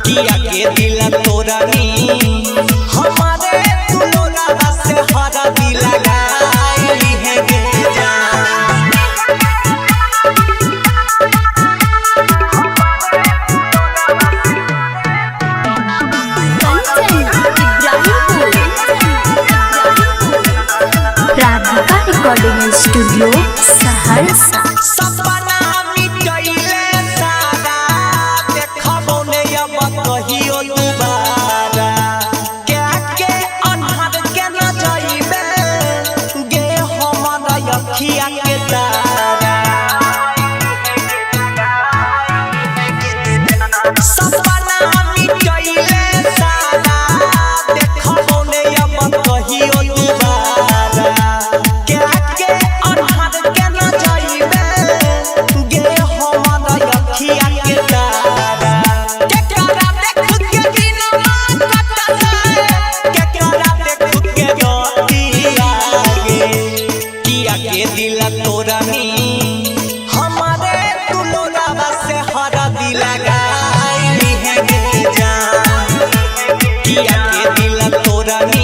किया के दिल तोरनी हमारे तुलोना से हरा दिल लगाई है गे जान। Radhika recording studio Saharsa. कहियो दुबारा क्या के अन्हार के न जाइबे गे हमारा अखिया के तारा। सपना मिटइले सारा देखबो ने अब कहियो दुबारा क्या के अन्हार के न जाइबे गे हमारा अखिया के तारा। के दिल तोरनी हमारे तुलोना से हरा दिल लगाई है गे जान। किया के दिल तोरनी